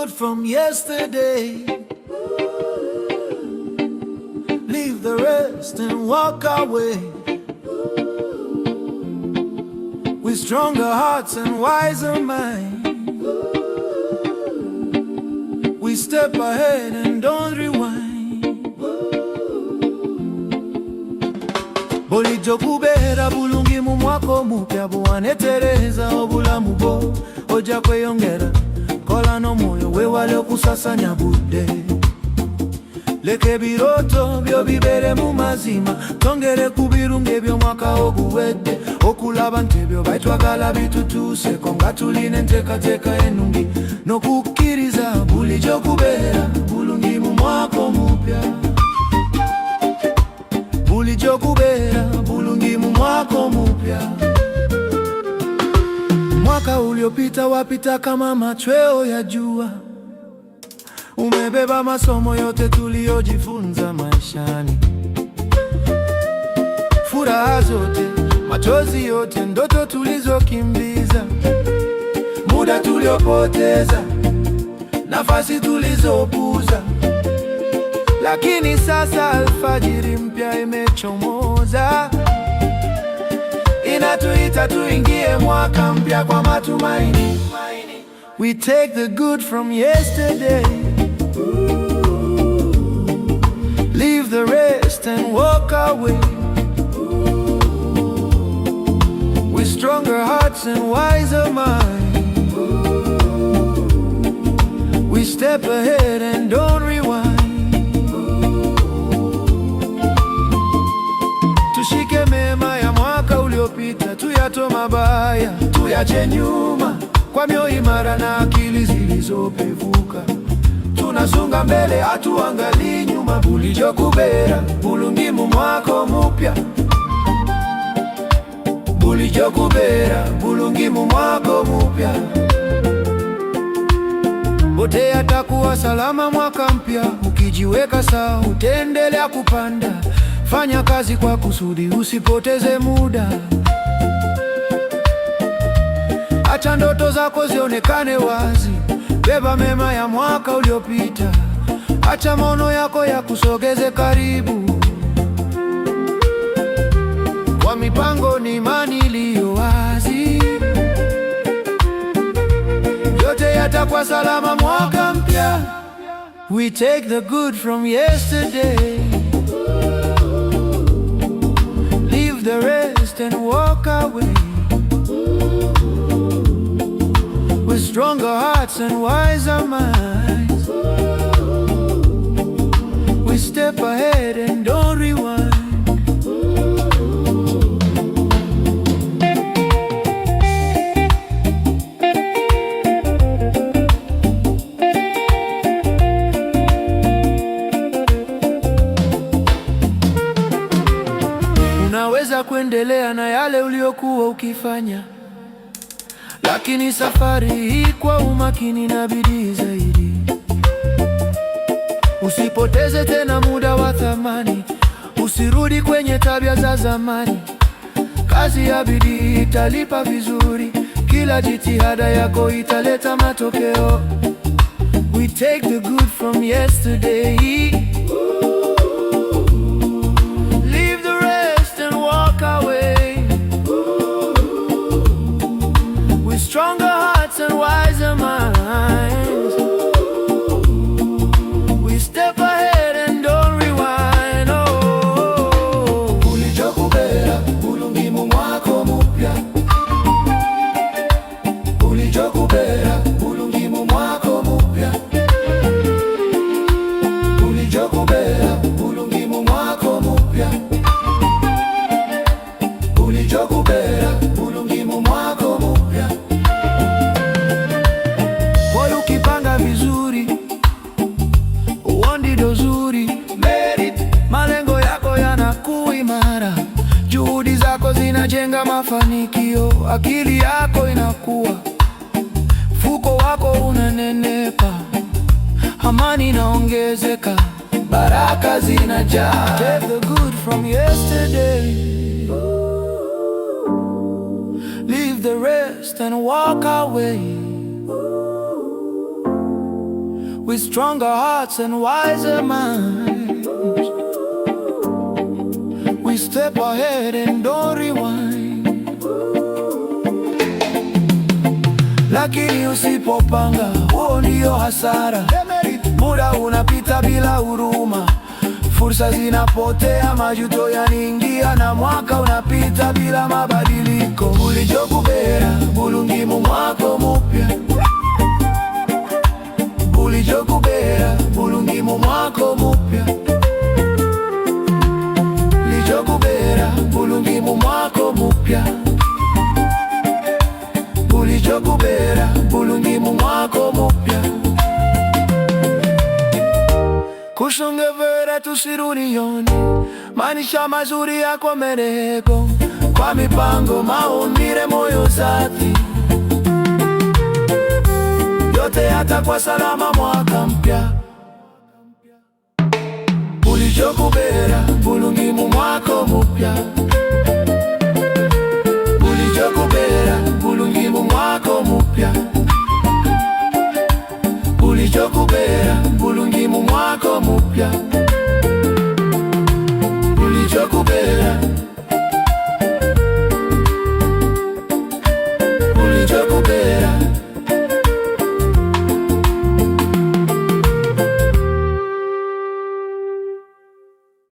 good from yesterday. Leave the rest and walk away. With stronger hearts and wiser minds, we step ahead and don't rewind. Bulijjo kubeera bulungi mu mwaka omupya, bwanetereza obulamu bwo ojja kweyongera. Kola n'omwoyo weewale okusasanya budde. Leka ebirooto byo bibeere mu mazima, tongere ku birungi eby'omwaka oguwedde. Okulaba nti ebyo byetwagala bitutuuseko, nga tulina enteekateeka ennungi n'okukkiriza bulijjo kubeera bulungi mu mwaka omupya. Bulijjo kubeera bulungi mu mwaka omupya. Mwaka uliopita wapita kama machweo ya jua. Umebeba masomo yote tuliyojifunza maishani, furaha zote, machozi yote, ndoto tulizokimbiza, muda tuliopoteza, nafasi tulizopuuza. Lakini sasa alfajiri mpya imechomoza, inatuita tuingie mwaka mpya kwa matumaini. We take the good from yesterday, leave the rest and walk away. With stronger hearts and wiser minds, we step ahead and don't rewind. Tushike mema ya mwaka uliopita, tuyatoe mabaya, tuyache nyuma kwa mioyo imara na akili zilizopevuka. Tunasonga mbele, hatuangalii nyuma. Bulijjo kubeera bulungi mu mwaka omupya. Bulijjo kubeera bulungi mu mwaka omupya. Wote yatakuwa salama mwaka mpya. Ukijiweka sawa utaendelea kupanda. Fanya kazi kwa kusudi, usipoteze muda. Acha ndoto zako zionekane wazi. Beba mema ya mwaka uliopita. Acha maono yako ya kusogeze karibu. Kwa mipango ni imani iliyo wazi, yote yatakuwa salama mwaka mpya. We take the good from yesterday, leave the rest and walk away. With stronger hearts and wiser minds, we step ahead and don't rewind. Unaweza kuendelea na yale uliokuwa ukifanya, lakini safari hii kwa umakini na bidii zaidi. Usipoteze tena muda wa thamani, usirudi kwenye tabia za zamani. Kazi ya bidii italipa vizuri, kila jitihada yako italeta matokeo. We take the good from yesterday, leave the rest and walk away. Stronger hearts and wiser minds, we step ahead and don't rewind. Oh, bulijjo kubeera bulungi mu mwaka omupya. Bulijjo kubeera bulungi mu mwaka omupya. Bulijjo kubeera bulungi mu mwaka omupya. Bulijjo kubeera bulungi mu mwaka omupya. Ukipanga vizuri, uondido zuri, merit, malengo yako yanakuwa imara. Juhudi zako zinajenga mafanikio, akili yako inakuwa, mfuko wako unanenepa, amani inaongezeka, baraka zinajaa. Take the good from yesterday, leave the rest and walk away. with stronger hearts and wiser minds. We step ahead and don't rewind. Lakini usipopanga, huo ndio hasara. Muda unapita bila huruma, fursa zinapotea, majuto yanaingia, na mwaka unapita bila mabadiliko. Bulijokubera bulungi mu mwaka mupya, bulijokubera bulungi mu mwaka mupya, bulijokubera bulungi mu mwaka mupya, bulijokubera bulungi mu mwaka mupya. Kushongevera tusirunione, manisha mazuri yako mereko, kwa mipango maumbile moyo safi, yote yatakuwa salama mwaka mpya. Bulijokubera bulungi mu mwaka mupya, bulijokubera bulungi mu mwaka mupya, bulijokubera bulungi mu mwaka mupya, bulijokubera